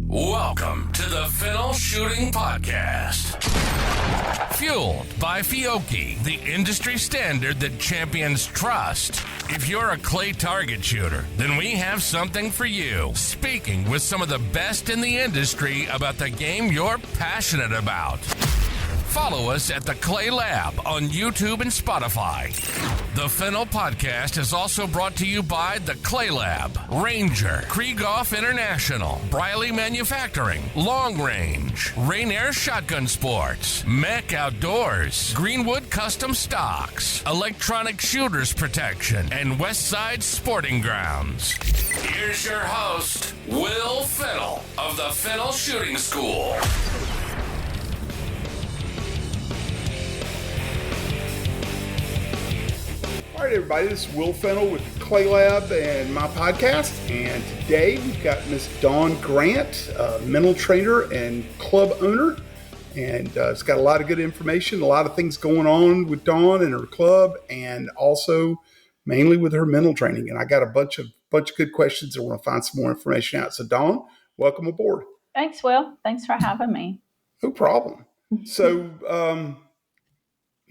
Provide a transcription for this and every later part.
Welcome to the Fennell Shooting Podcast. Fueled by Fiocchi, the industry standard that champions trust. If you're a clay target shooter, then we have something for you. Speaking with some of the best in the industry about the game you're passionate about. Follow us at the Clay Lab on YouTube and Spotify. The Fennell Podcast is also brought to you by the Clay Lab, Ranger, Krieghoff International, Briley Manufacturing, Long Range, Rainier Shotgun Sports, Mech Outdoors, Greenwood Custom Stocks, Electronic Shooters Protection, and Westside Sporting Grounds. Here's your host, Will Fennell of the Fennell Shooting School. All right, everybody, this is Will Fennell with the Clay Lab and my podcast. And today we've got Miss Dawn Grant, mental trainer and club owner. And it's got a lot of good information, a lot of things going on with Dawn and her club, and also mainly with her mental training. And I got a bunch of good questions. I want to find some more information out. So Dawn, welcome aboard. Thanks, Will. Thanks for having me. No problem. So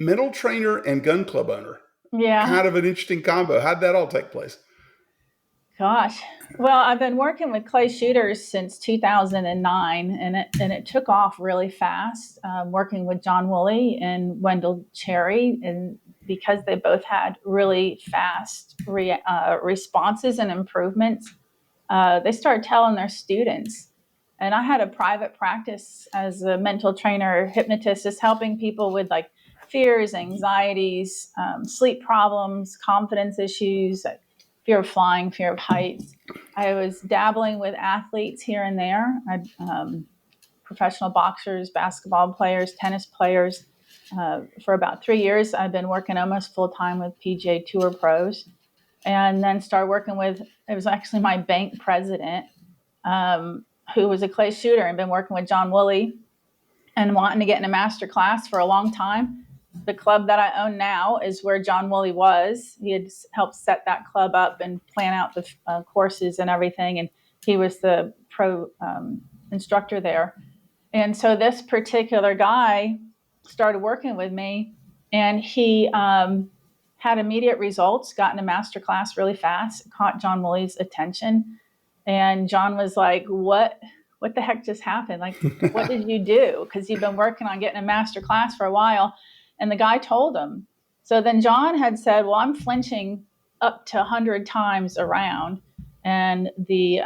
mental trainer and gun club owner. Yeah. Kind of an interesting combo. How'd that all take place? Gosh. Well, I've been working with clay shooters since 2009, and it took off really fast, working with John Woolley and Wendell Cherry, and because they both had really fast responses and improvements, they started telling their students. And I had a private practice as a mental trainer, hypnotist, just helping people with like fears, anxieties, sleep problems, confidence issues, fear of flying, fear of heights. I was dabbling with athletes here and there. Professional boxers, basketball players, tennis players. For about 3 years, I've been working almost full time with PGA Tour pros, and then started working with, it was actually my bank president, who was a clay shooter, and been working with John Woolley and wanting to get in a master class for a long time. The club that I own now is where John Woolley was. He had helped set that club up and plan out the courses and everything. And he was the pro instructor there. And so this particular guy started working with me, and he had immediate results, got in a master class really fast, caught John Woolley's attention. And John was like, what the heck just happened? Like, what did you do? Because you've been working on getting a master class for a while. And the guy told him. So then John had said, well, I'm flinching up to 100 times around. And the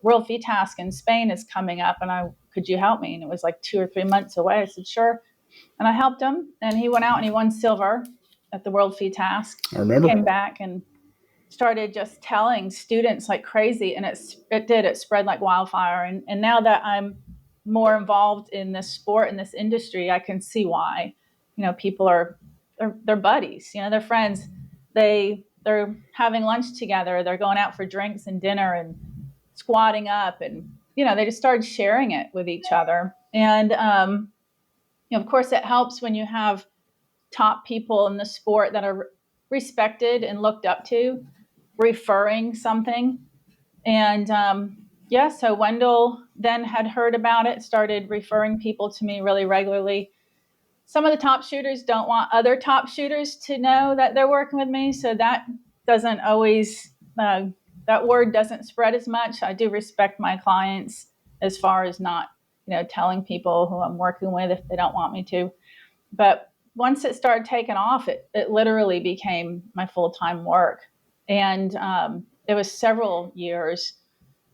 World FITASC in Spain is coming up. And could you help me? And it was like 2 or 3 months away. I said, sure. And I helped him. And he went out and he won silver at the World FITASC. I remember. Came back and started just telling students like crazy. And it spread like wildfire. And now that I'm more involved in this sport, in this industry, I can see why. You know, people they're buddies, they're friends. They're having lunch together. They're going out for drinks and dinner and squatting up. And, they just started sharing it with each other. And, of course, it helps when you have top people in the sport that are respected and looked up to, referring something. And, so Wendell then had heard about it, started referring people to me really regularly. Some of the top shooters don't want other top shooters to know that they're working with me. So that doesn't always, that word doesn't spread as much. I do respect my clients as far as not, telling people who I'm working with if they don't want me to. But once it started taking off, it literally became my full-time work. And it was several years,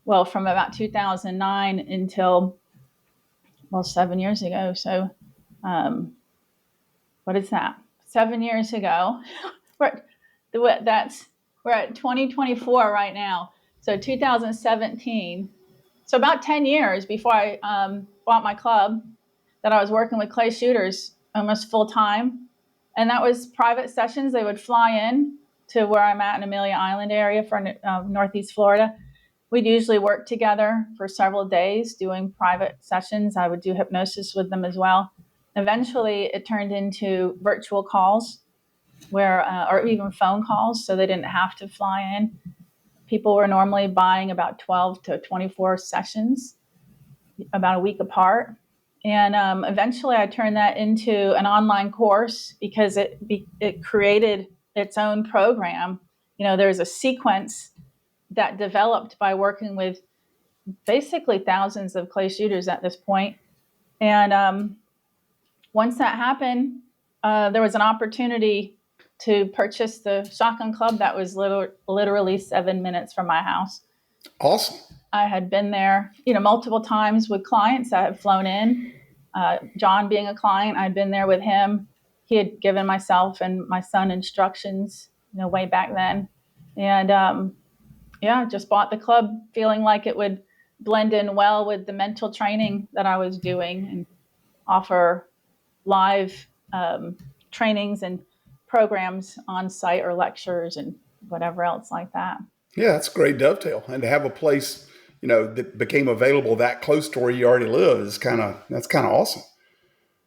from about 2009 until, 7 years ago. So, what is that? 7 years ago. we're at 2024 right now. So 2017. So about 10 years before I bought my club, that I was working with clay shooters almost full time. And that was private sessions. They would fly in to where I'm at in Amelia Island area for Northeast Florida. We'd usually work together for several days doing private sessions. I would do hypnosis with them as well. Eventually, it turned into virtual calls or even phone calls, so they didn't have to fly in. People were normally buying about 12 to 24 sessions. about a week apart. And eventually I turned that into an online course because it created its own program. There's a sequence that developed by working with basically thousands of clay shooters at this point. And once that happened, there was an opportunity to purchase the shotgun club that was literally 7 minutes from my house. Awesome. I had been there, multiple times with clients that had flown in. John being a client, I'd been there with him. He had given myself and my son instructions, way back then. And just bought the club feeling like it would blend in well with the mental training that I was doing and offer live trainings and programs on site or lectures and whatever else like that. Yeah, that's a great dovetail. And to have a place, that became available that close to where you already live that's kind of awesome.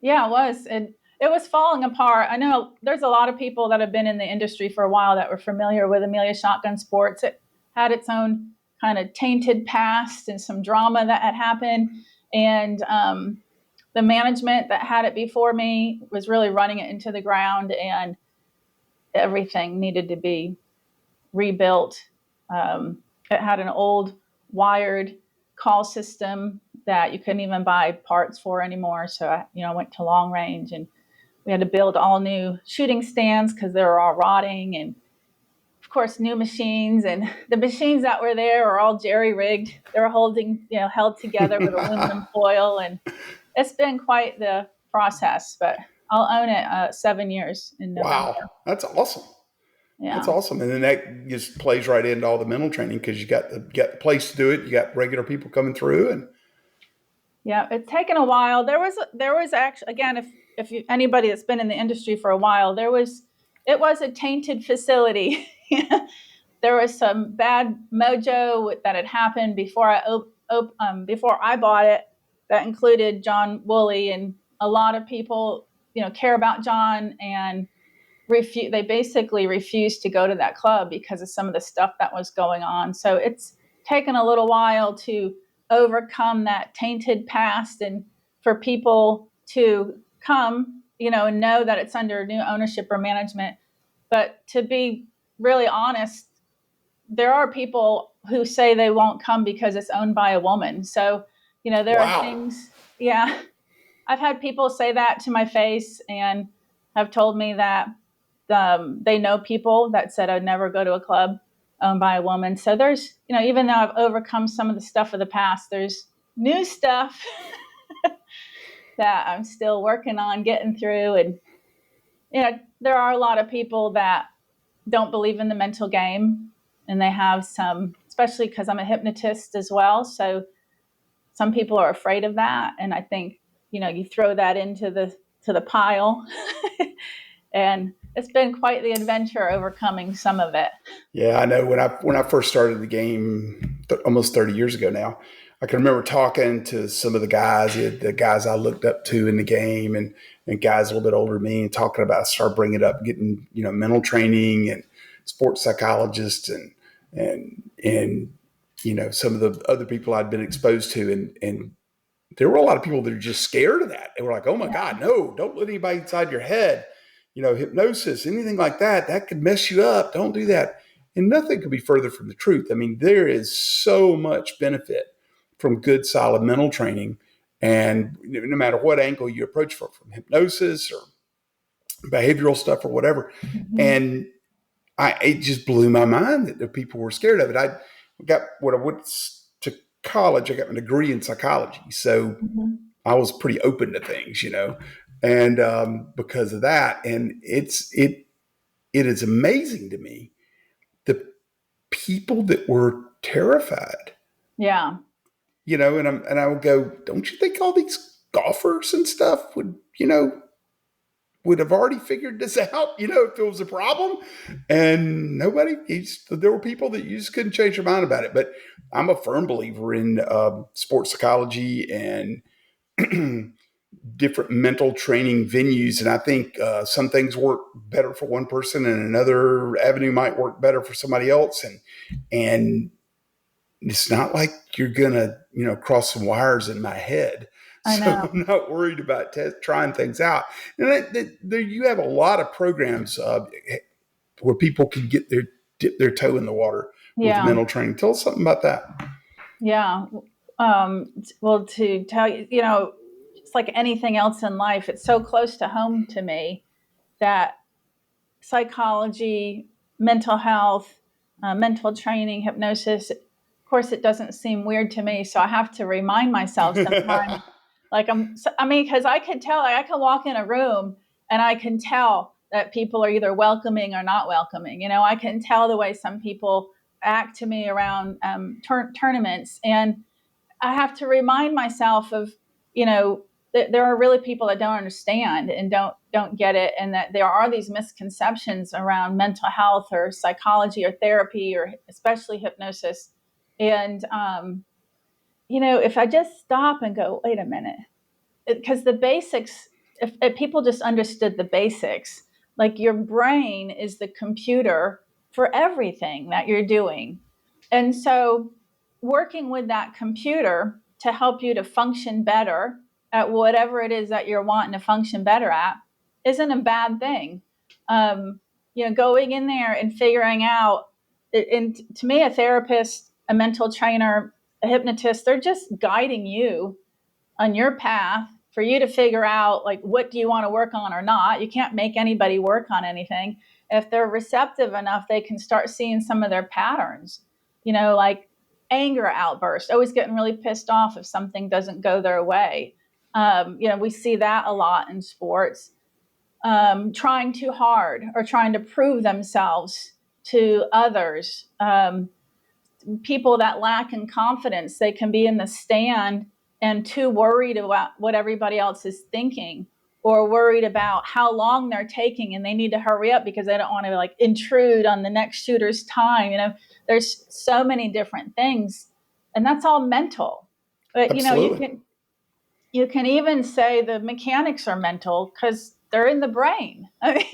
Yeah, it was. It was falling apart. I know there's a lot of people that have been in the industry for a while that were familiar with Amelia Shotgun Sports. It had its own kind of tainted past and some drama that had happened. And the management that had it before me was really running it into the ground, and everything needed to be rebuilt. It had an old wired call system that you couldn't even buy parts for anymore. So I went to long range, and we had to build all new shooting stands because they were all rotting, and of course new machines. And the machines that were there were all jerry rigged. They were held together with aluminum foil, and it's been quite the process. But I'll own it 7 years in November. Wow, that's awesome. Yeah. That's awesome. And then that just plays right into all the mental training because you got the place to do it. You got regular people coming through, and yeah, it's taken a while. There was actually, again, if anybody that's been in the industry for a while, it was a tainted facility. There was some bad mojo that had happened before I bought it. That included John Woolley, and a lot of people, care about John, and they basically refused to go to that club because of some of the stuff that was going on. So it's taken a little while to overcome that tainted past, and for people to come, and know that it's under new ownership or management. But to be really honest, there are people who say they won't come because it's owned by a woman. So, there Wow. are things. Yeah. I've had people say that to my face and have told me that they know people that said I'd never go to a club owned by a woman. So there's, even though I've overcome some of the stuff of the past, there's new stuff that I'm still working on getting through. And, there are a lot of people that don't believe in the mental game, and they have some, especially because I'm a hypnotist as well. So some people are afraid of that. And I think, you throw that into the pile and it's been quite the adventure overcoming some of it. Yeah, I know when I first started the game almost 30 years ago now, I can remember talking to some of the guys I looked up to in the game, and guys a little bit older than me, and talking about, start bringing up getting, mental training and sports psychologists and some of the other people I'd been exposed to. And there were a lot of people that are just scared of that. They were like, oh my God, no, don't let anybody inside your head. Hypnosis, anything like that could mess you up. Don't do that. And nothing could be further from the truth. I mean, there is so much benefit from good, solid mental training. And no matter what angle you approach from hypnosis or behavioral stuff or whatever. Mm-hmm. And it just blew my mind that the people were scared of it. When I went to college, I got my degree in psychology. So mm-hmm. I was pretty open to things, and because of that, and it is amazing to me the people that were terrified. Yeah. And I would go, don't you think all these golfers and stuff would have already figured this out, if it was a problem? And there were people that you just couldn't change your mind about it. But I'm a firm believer in sports psychology and different mental training venues. And I think some things work better for one person and another avenue might work better for somebody else. And it's not like you're going to, cross some wires in my head. I So know. I'm not worried about trying things out. And you have a lot of programs where people can dip their toe in the water with Yeah. mental training. Tell us something about that. Yeah. Well, to tell you, it's like anything else in life. It's so close to home to me that psychology, mental health, mental training, hypnosis, of course, it doesn't seem weird to me. So I have to remind myself sometimes, because I could tell, like, I can walk in a room and I can tell that people are either welcoming or not welcoming. I can tell the way some people act to me around tournaments. And I have to remind myself of, that there are really people that don't understand and don't get it, and that there are these misconceptions around mental health or psychology or therapy or especially hypnosis. And if I just stop and go, wait a minute, because the basics, if people just understood the basics, like your brain is the computer for everything that you're doing. And so working with that computer to help you to function better at whatever it is that you're wanting to function better at isn't a bad thing. Going in there and figuring out, and to me, a therapist, a mental trainer, a hypnotist, they're just guiding you on your path for you to figure out, like, what do you want to work on or not. You can't make anybody work on anything. If they're receptive enough, they can start seeing some of their patterns, like anger outbursts, always getting really pissed off if something doesn't go their way. We see that a lot in sports. Trying too hard or trying to prove themselves to others. People that lack in confidence, they can be in the stand and too worried about what everybody else is thinking, or worried about how long they're taking and they need to hurry up because they don't want to intrude on the next shooter's time. There's so many different things, and that's all mental. But Absolutely. you can even say the mechanics are mental because they're in the brain. I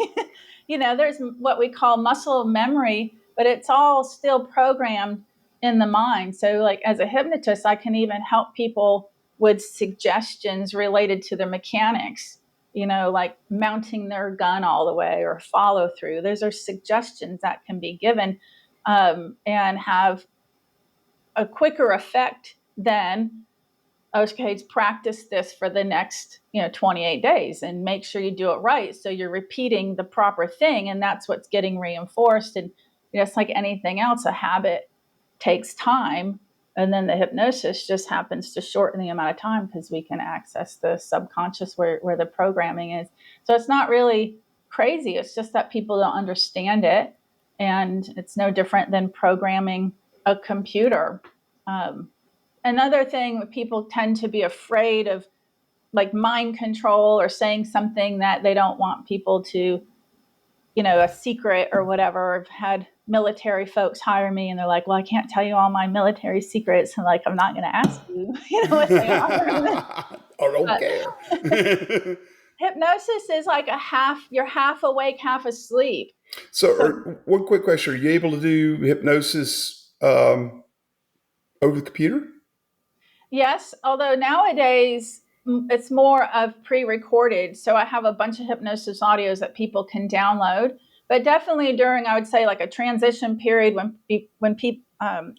mean, there's what we call muscle memory, but it's all still programmed in the mind. So as a hypnotist, I can even help people with suggestions related to the mechanics, like mounting their gun all the way or follow through. Those are suggestions that can be given and have a quicker effect than, okay, practice this for the next 28 days and make sure you do it right. So you're repeating the proper thing, and that's what's getting reinforced. And it's like anything else, a habit takes time, and then the hypnosis just happens to shorten the amount of time because we can access the subconscious where the programming is. So it's not really crazy. It's just that people don't understand it, and it's no different than programming a computer. Another thing, people tend to be afraid of, like, mind control or saying something that they don't want people to, a secret or whatever. I've had military folks hire me and they're like, well, I can't tell you all my military secrets. And I'm not going to ask you, what they are. I don't care. Hypnosis is like you're half awake, half asleep. So one quick question. Are you able to do hypnosis over the computer? Yes, although nowadays it's more of pre-recorded. So I have a bunch of hypnosis audios that people can download. But definitely during, I would say, like a transition period when people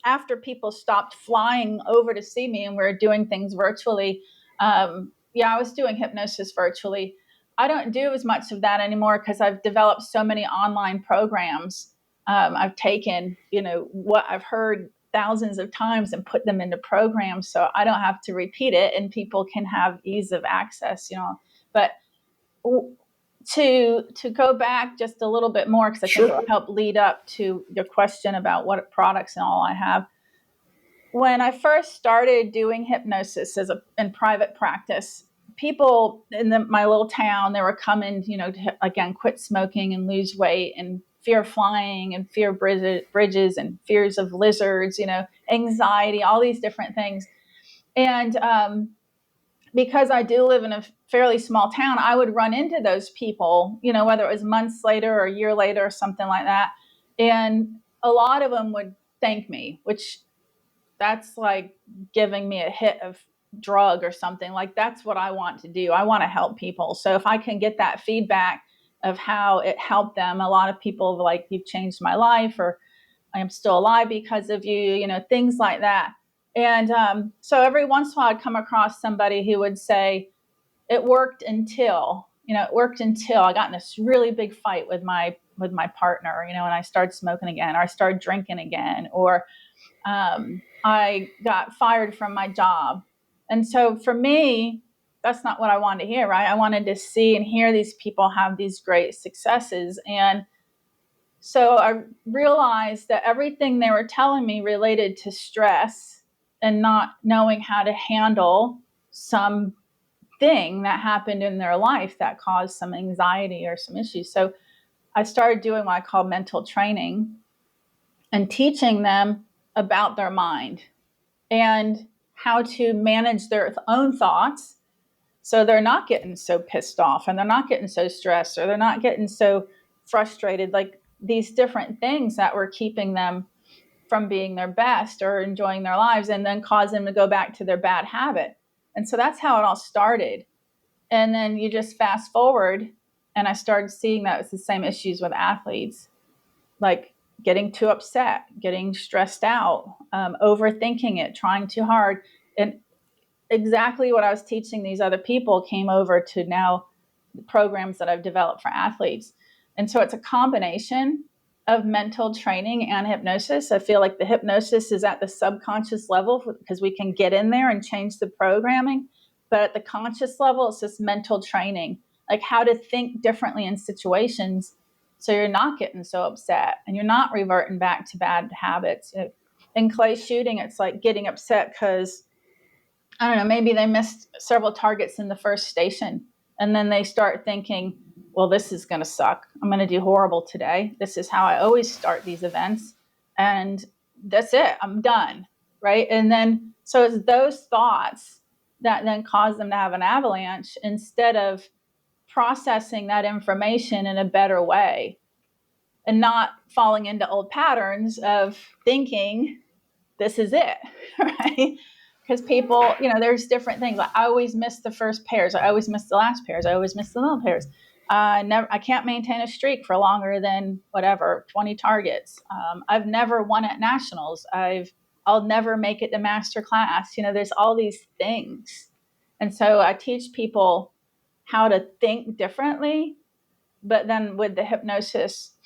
after people stopped flying over to see me and we're doing things virtually. I was doing hypnosis virtually. I don't do as much of that anymore because I've developed so many online programs. I've taken, what I've heard thousands of times and put them into programs, so I don't have to repeat it, and people can have ease of access. But to go back just a little bit more, because I think it will help lead up to your question about what products and all I have. When I first started doing hypnosis in private practice, people in my little town, they were coming, to, again, quit smoking and lose weight and fear of flying and fear of bridges and fears of lizards, anxiety, all these different things. And because I do live in a fairly small town, I would run into those people, whether it was months later or a year later or something like that. And a lot of them would thank me, which that's like giving me a hit of drug or something. Like, that's what I want to do. I want to help people. So if I can get that feedback of how it helped them, a lot of people like, you've changed my life, or I am still alive because of you, things like that. And so every once in a while I'd come across somebody who would say, it worked until I got in this really big fight with my partner, and I started smoking again, or I started drinking again, or I got fired from my job. And so for me, that's not what I wanted to hear, right? I wanted to see and hear these people have these great successes. And so I realized that everything they were telling me related to stress and not knowing how to handle some thing that happened in their life that caused some anxiety or some issues. So I started doing what I call mental training and teaching them about their mind and how to manage their own thoughts, so they're not getting so pissed off, and they're not getting so stressed, or they're not getting so frustrated, like these different things that were keeping them from being their best or enjoying their lives, and then cause them to go back to their bad habit. And so that's how it all started. And then you just fast forward, and I started seeing that it's the same issues with athletes, like getting too upset, getting stressed out, overthinking it, trying too hard. And exactly what I was teaching these other people came over to now the programs that I've developed for athletes. And so it's a combination of mental training and hypnosis. I feel like the hypnosis is at the subconscious level because we can get in there and change the programming. But at the conscious level, it's just mental training, like how to think differently in situations so you're not getting so upset and you're not reverting back to bad habits. In clay shooting, it's like getting upset because, I don't know, maybe they missed several targets in the first station. And then they start thinking, well, this is going to suck. I'm going to do horrible today. This is how I always start these events. And that's it. I'm done. Right. And then, so it's those thoughts that then cause them to have an avalanche instead of processing that information in a better way and not falling into old patterns of thinking this is it. Right. Because people, there's different things. Like, I always miss the first pairs. I always miss the last pairs. I always miss the middle pairs. I can't maintain a streak for longer than 20 targets. I've never won at nationals. I'll never make it to master class. There's all these things. And so I teach people how to think differently, but then with the hypnosis,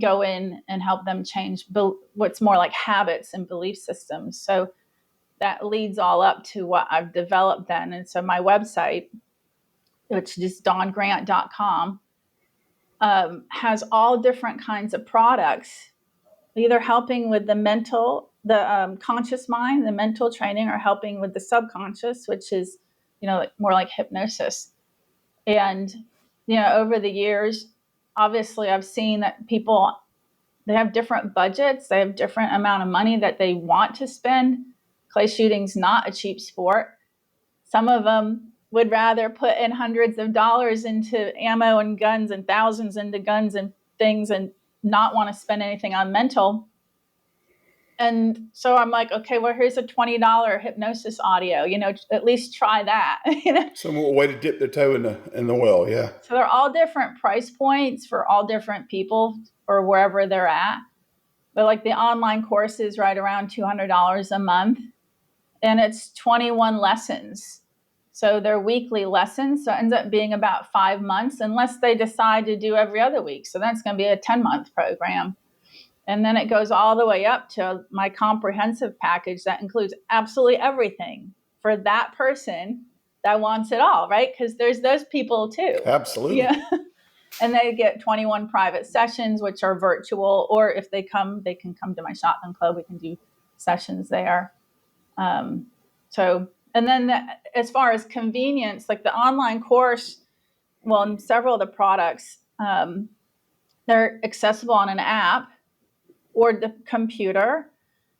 go in and help them change what's more like habits and belief systems. So that leads all up to what I've developed then. And so my website, which is dawngrant.com, has all different kinds of products, either helping with the conscious mind, the mental training, or helping with the subconscious, which is, more like hypnosis. And, over the years, obviously I've seen that people, they have different budgets. They have different amount of money that they want to spend. Clay shooting's not a cheap sport. Some of them would rather put in hundreds of dollars into ammo and guns and thousands into guns and things and not want to spend anything on mental. And so I'm like, okay, well, here's a $20 hypnosis audio, at least try that. Some way to dip their toe in the well. Yeah. So they're all different price points for all different people or wherever they're at. But like the online course is right around $200 a month. And it's 21 lessons. So they're weekly lessons. So it ends up being about 5 months, unless they decide to do every other week. So that's going to be a 10-month program. And then it goes all the way up to my comprehensive package that includes absolutely everything for that person that wants it all, right? Because there's those people too. Absolutely. Yeah. And they get 21 private sessions, which are virtual, or if they come, they can come to my shotgun club. We can do sessions there. And then as far as convenience, like the online course, well, and several of the products, they're accessible on an app or the computer.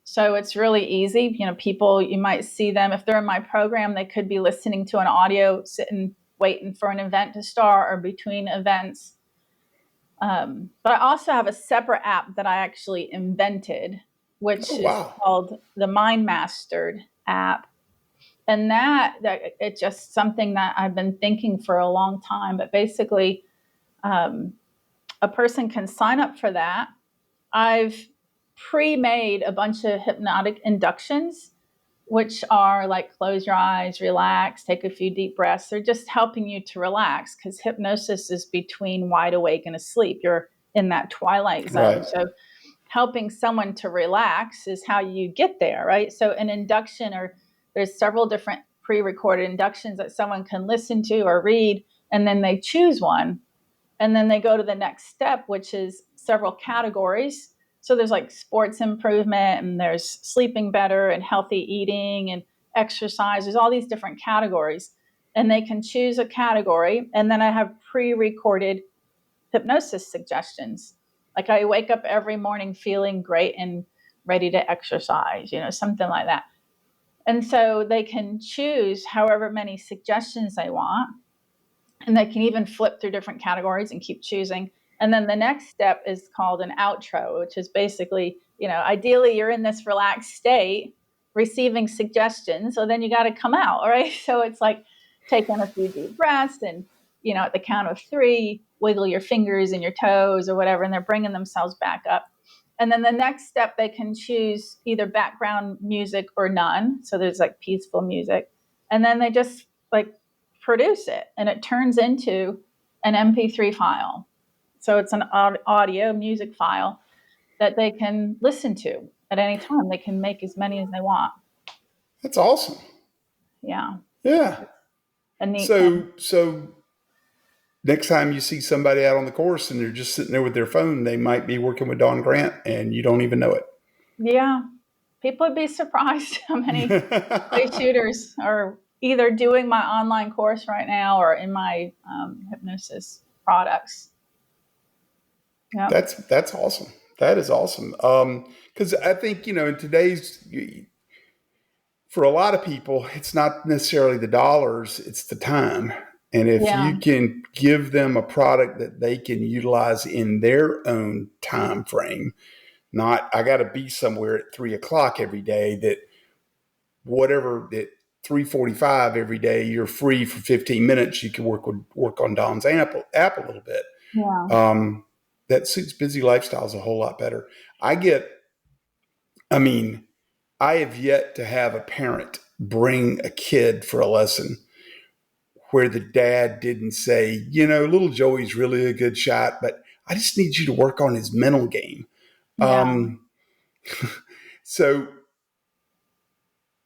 So it's really easy. People, you might see them, if they're in my program, they could be listening to an audio, sitting, waiting for an event to start or between events. But I also have a separate app that I actually invented which Oh, is wow. called the Mind Mastered app. And that it's just something that I've been thinking for a long time. But basically, a person can sign up for that. I've pre-made a bunch of hypnotic inductions, which are like close your eyes, relax, take a few deep breaths. They're just helping you to relax, because hypnosis is between wide awake and asleep. You're in that twilight zone. Right. So helping someone to relax is how you get there, right? So an induction, or there's several different pre-recorded inductions that someone can listen to or read, and then they choose one. And then they go to the next step, which is several categories. So there's like sports improvement, and there's sleeping better, and healthy eating, and exercise. There's all these different categories. And they can choose a category. And then I have pre-recorded hypnosis suggestions. Like I wake up every morning feeling great and ready to exercise, something like that. And so they can choose however many suggestions they want. And they can even flip through different categories and keep choosing. And then the next step is called an outro, which is basically, ideally you're in this relaxed state receiving suggestions. So then you got to come out, right? So it's like taking a few deep breaths, and, at the count of 3, wiggle your fingers and your toes or whatever, and they're bringing themselves back up. And then the next step, they can choose either background music or none. So there's like peaceful music. And then they just like produce it, and it turns into an MP3 file. So it's an audio music file that they can listen to at any time. They can make as many as they want. That's awesome. Yeah. Yeah. A neat thing. So next time you see somebody out on the course and they're just sitting there with their phone, they might be working with Dawn Grant and you don't even know it. Yeah. People would be surprised how many clay shooters are either doing my online course right now or in my hypnosis products. Yeah. That's awesome. That is awesome. Because I think, in today's, for a lot of people, it's not necessarily the dollars, it's the time. And if you can give them a product that they can utilize in their own time frame, not I got to be somewhere at 3:00 every day, that whatever at 3:45 every day, you're free for 15 minutes. You can work on Don's app a little bit. Yeah. That suits busy lifestyles a whole lot better. I have yet to have a parent bring a kid for a lesson where the dad didn't say, little Joey's really a good shot, but I just need you to work on his mental game. Yeah. So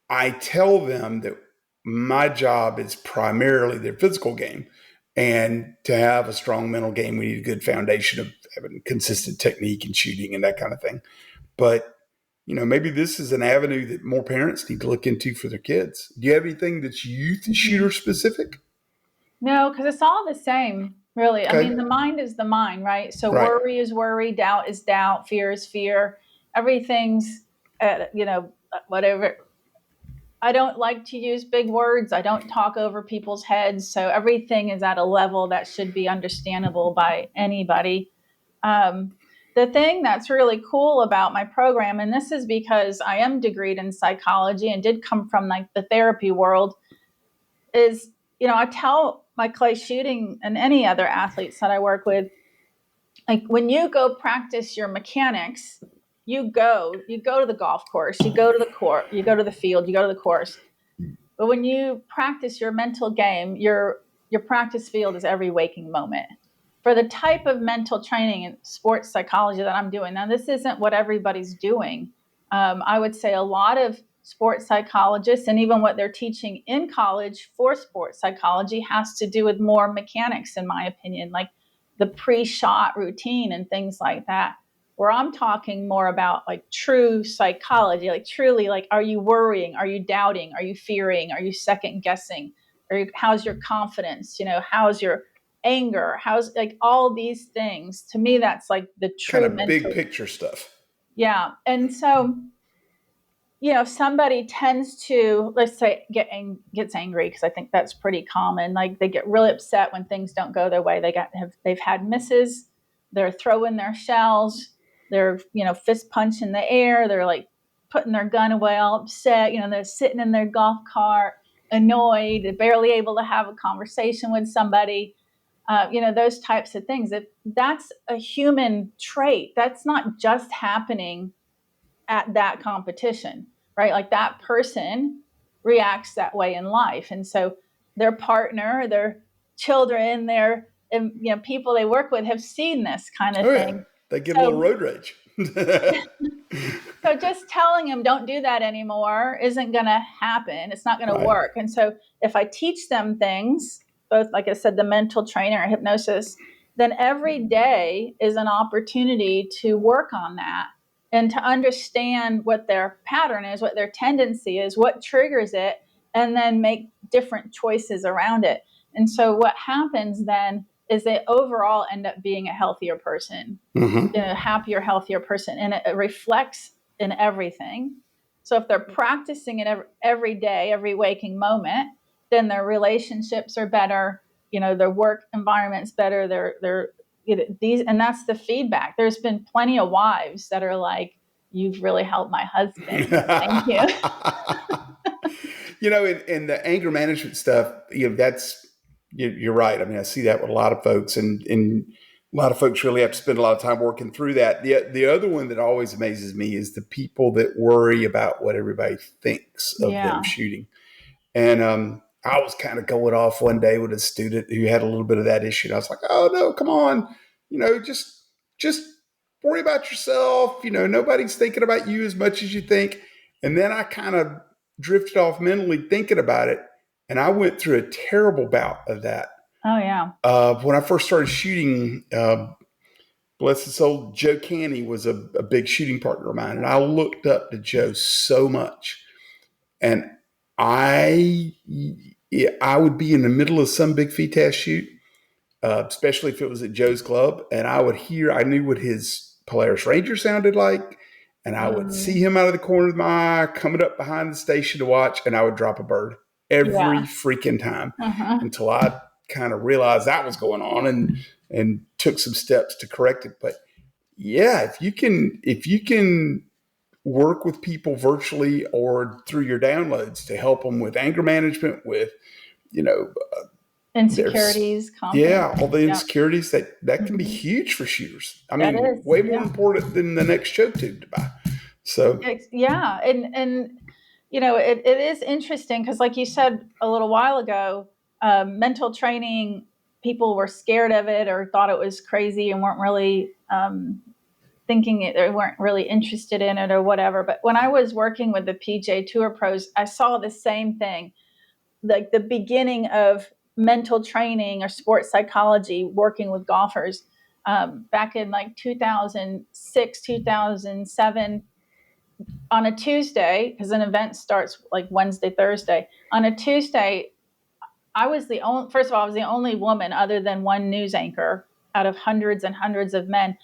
I tell them that my job is primarily their physical game. And to have a strong mental game, we need a good foundation of having consistent technique and shooting and that kind of thing. But, maybe this is an avenue that more parents need to look into for their kids. Do you have anything that's youth shooter specific? No, because it's all the same, really. Okay. I mean, the mind is the mind, right? So Right. Worry is worry, doubt is doubt, fear is fear. Everything's, whatever. I don't like to use big words. I don't talk over people's heads. So everything is at a level that should be understandable by anybody. The thing that's really cool about my program, and this is because I am degreed in psychology and did come from like the therapy world, is, I tell my clay shooting and any other athletes that I work with, like when you go practice your mechanics, you go to the golf course, you go to the court, you go to the field, you go to the course. But when you practice your mental game, your practice field is every waking moment. For the type of mental training in sports psychology that I'm doing, now this isn't what everybody's doing. I would say a lot of sports psychologists, and even what they're teaching in college for sports psychology, has to do with more mechanics, in my opinion, like the pre-shot routine and things like that. Where I'm talking more about like true psychology, like truly, like, are you worrying? Are you doubting? Are you fearing? Are you second guessing? How's your confidence? How's your anger? How's like all these things? To me, that's like the true kind of big picture stuff. Yeah. And so, if somebody tends to, let's say, gets angry, because I think that's pretty common. Like they get really upset when things don't go their way. They've had misses. They're throwing their shells. they're, fist punch in the air. They're like putting their gun away, all upset. They're sitting in their golf cart, annoyed, barely able to have a conversation with somebody. Those types of things. That's a human trait. That's not just happening at that competition, right? Like that person reacts that way in life. And so their partner, their children, their people they work with have seen this kind of thing. Yeah. They get a little road rage. So just telling them don't do that anymore isn't going to happen. It's not going to work. And so if I teach them things, both, like I said, the mental trainer, hypnosis, then every day is an opportunity to work on that and to understand what their pattern is, what their tendency is, what triggers it, and then make different choices around it. And so what happens then is they overall end up being a healthier person, a happier, healthier person. And it reflects in everything. So if they're practicing it every day, every waking moment, then their relationships are better, their work environment's better, and that's the feedback. There's been plenty of wives that are like, you've really helped my husband. Thank you. In the anger management stuff, you're right. I mean, I see that with a lot of folks, and a lot of folks really have to spend a lot of time working through that. The other one that always amazes me is the people that worry about what everybody thinks of them shooting. And I was kind of going off one day with a student who had a little bit of that issue. And I was like, oh no, come on. Just worry about yourself. Nobody's thinking about you as much as you think. And then I kind of drifted off mentally thinking about it. And I went through a terrible bout of that. Oh yeah. When I first started shooting, bless his soul, Joe Canny was a big shooting partner of mine. And I looked up to Joe so much. And I would be in the middle of some big FTAS shoot, especially if it was at Joe's club, and I knew what his Polaris Ranger sounded like, and I would see him out of the corner of my eye coming up behind the station to watch, and I would drop a bird every freaking time until I kind of realized that was going on and took some steps to correct it. But yeah, if you can work with people virtually or through your downloads to help them with anger management, with, insecurities, all the insecurities that can be huge for shooters. I mean, way more important than the next choke tube to buy. So, yeah. And it is interesting because like you said a little while ago, mental training, people were scared of it or thought it was crazy and weren't really, thinking it, or weren't really interested in it or whatever. But when I was working with the PGA Tour pros, I saw the same thing, like the beginning of mental training or sports psychology, working with golfers back in like 2006, 2007 on a Tuesday, because an event starts like Wednesday, Thursday. On a Tuesday, I was the only woman other than one news anchor out of hundreds and hundreds of men.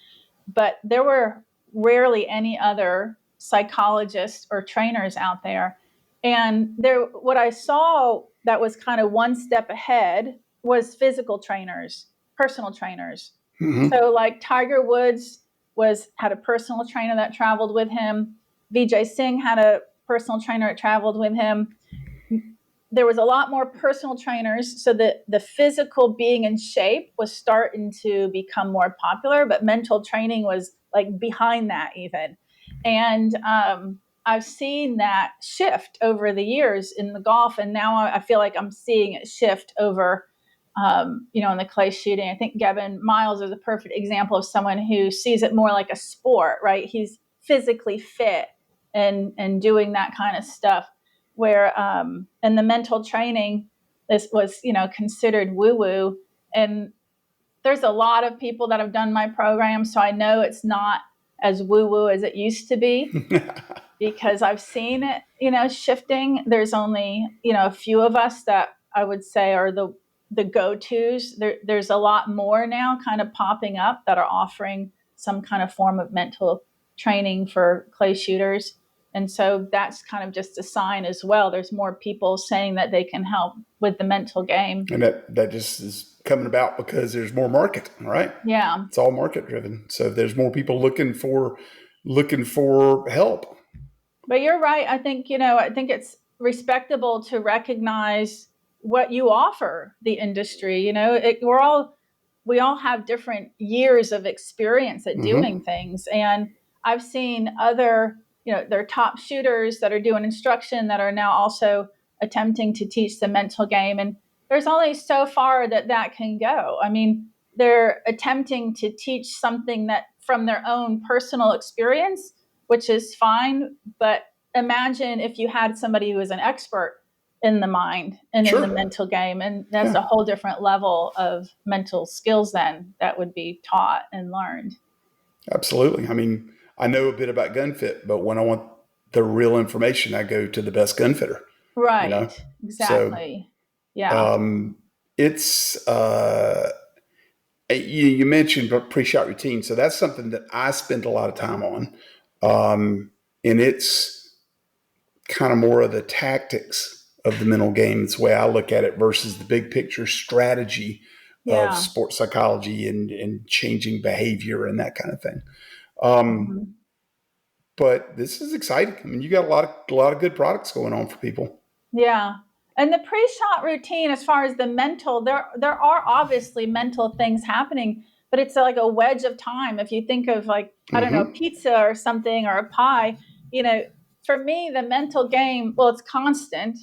But there were rarely any other psychologists or trainers out there. And what I saw that was kind of one step ahead was physical trainers, personal trainers. So like Tiger Woods had a personal trainer that traveled with him. Vijay Singh had a personal trainer that traveled with him. There was a lot more personal trainers, so that the physical being in shape was starting to become more popular, but mental training was like behind that even. And I've seen that shift over the years in the golf, and now I feel like I'm seeing it shift over, in the clay shooting. I think Gavin Miles is a perfect example of someone who sees it more like a sport, right? He's physically fit and doing that kind of stuff. Where in the mental training, this was, considered woo-woo. And there's a lot of people that have done my program, so I know it's not as woo-woo as it used to be because I've seen it, shifting. There's only, a few of us that I would say are the go-tos. There's a lot more now kind of popping up that are offering some kind of form of mental training for clay shooters. And so that's kind of just a sign as well. There's more people saying that they can help with the mental game. And that just is coming about because there's more market, right? Yeah. It's all market driven. So there's more people looking for help. But you're right. I think, I think it's respectable to recognize what you offer the industry. We all have different years of experience at doing things. And I've seen other, they're top shooters that are doing instruction that are now also attempting to teach the mental game. And there's only so far that can go. I mean, they're attempting to teach something that from their own personal experience, which is fine. But imagine if you had somebody who is an expert in the mind and Sure. in the mental game. And that's a whole different level of mental skills then that would be taught and learned. Absolutely. I mean, I know a bit about gun fit, but when I want the real information, I go to the best gun fitter. Right. Exactly. It's, you mentioned pre-shot routine. So that's something that I spend a lot of time on. And it's kind of more of the tactics of the mental game. It's the way I look at it versus the big picture strategy of sports psychology and changing behavior and that kind of thing. But this is exciting. I mean, you got a lot of good products going on for people. Yeah. And the pre-shot routine, as far as the mental, there are obviously mental things happening, but it's like a wedge of time. If you think of like, I don't know, pizza or something or a pie, for me, the mental game, well, it's constant.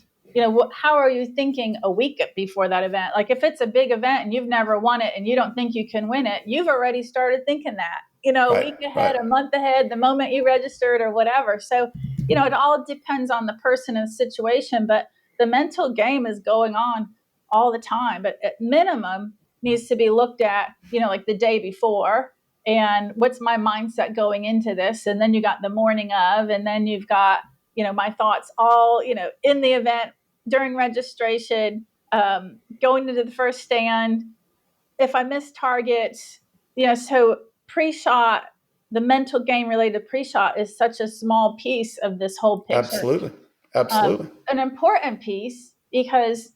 How are you thinking a week before that event? Like if it's a big event and you've never won it and you don't think you can win it, you've already started thinking that, a week ahead, a month ahead, the moment you registered or whatever. So, it all depends on the person and situation, but the mental game is going on all the time, but at minimum needs to be looked at, like the day before. And what's my mindset going into this? And then you got the morning of, and then you've got, my thoughts all, in the event, during registration, going into the first stand. If I miss targets, so pre-shot, the mental game related to pre-shot is such a small piece of this whole picture. Absolutely. An important piece because,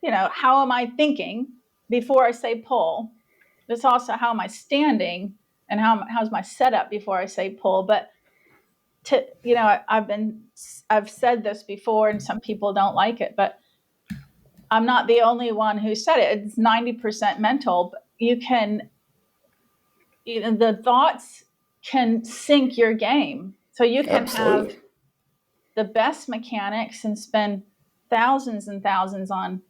how am I thinking before I say pull? It's also how am I standing and how's my setup before I say pull. But I've said this before and some people don't like it, but I'm not the only one who said it. It's 90% mental. But the thoughts can sink your game. So you can have the best mechanics and spend thousands and thousands on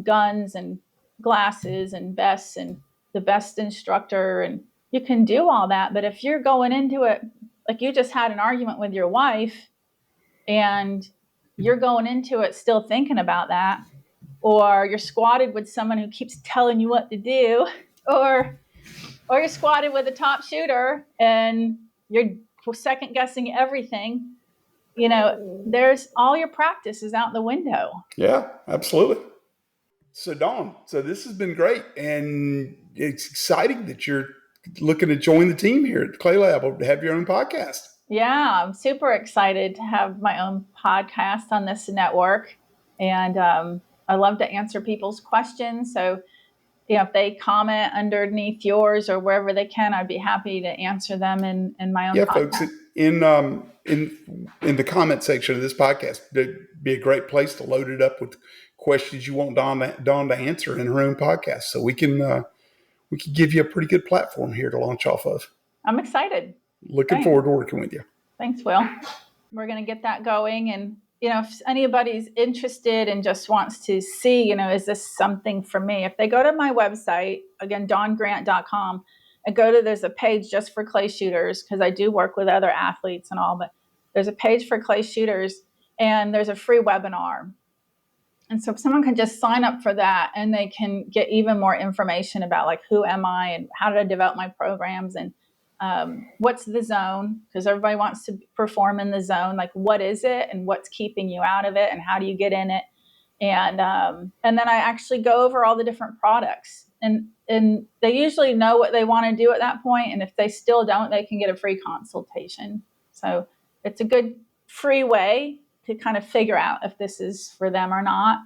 guns and glasses and vests and the best instructor. And you can do all that. But if you're going into it, like you just had an argument with your wife and you're going into it still thinking about that, or you're squatted with someone who keeps telling you what to do, or you're squatted with a top shooter and you're second guessing everything, there's all your practice is out the window. Yeah, absolutely. So Dawn, this has been great. And it's exciting that you're looking to join the team here at the Clay Lab or to have your own podcast. Yeah, I'm super excited to have my own podcast on this network. And I love to answer people's questions. So, if they comment underneath yours or wherever they can, I'd be happy to answer them in my own podcast. Folks, in the comment section of this podcast, it'd be a great place to load it up with questions you want Dawn to answer in her own podcast. So we can give you a pretty good platform here to launch off of. I'm excited. Looking forward to working with you. Thanks, Will. We're going to get that going. And, if anybody's interested and just wants to see, is this something for me? If they go to my website, again, dawngrant.com, and there's a page just for clay shooters, because I do work with other athletes and all, but there's a page for clay shooters and there's a free webinar. And so if someone can just sign up for that and they can get even more information about like, who am I and how did I develop my programs and what's the zone? Because everybody wants to perform in the zone. Like, what is it and what's keeping you out of it and how do you get in it? And then I actually go over all the different products and they usually know what they want to do at that point. And if they still don't, they can get a free consultation. So it's a good free way to kind of figure out if this is for them or not.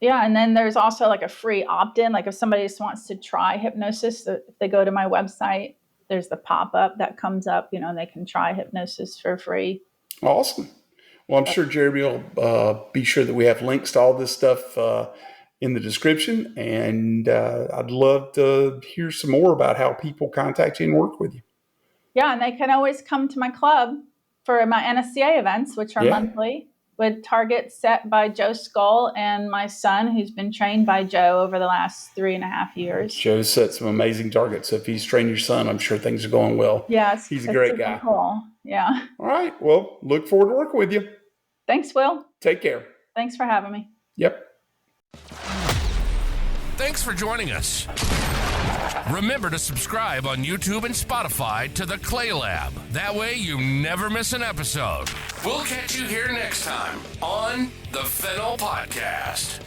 Yeah, and then there's also like a free opt-in. Like if somebody just wants to try hypnosis, if they go to my website, there's the pop-up that comes up, and they can try hypnosis for free. Awesome. Well, I'm sure Jeremy will be sure that we have links to all this stuff in the description. And I'd love to hear some more about how people contact you and work with you. Yeah, and they can always come to my club for my NSCA events, which are monthly, with targets set by Joe Skull and my son, who's been trained by Joe over the last 3.5 years. Joe set some amazing targets. So if he's trained your son, I'm sure things are going well. Yes. He's a great guy. Cool. Yeah. All right. Well, look forward to working with you. Thanks, Will. Take care. Thanks for having me. Yep. Thanks for joining us. Remember to subscribe on YouTube and Spotify to the Clay Lab. That way you never miss an episode. We'll catch you here next time on the Fennell Podcast.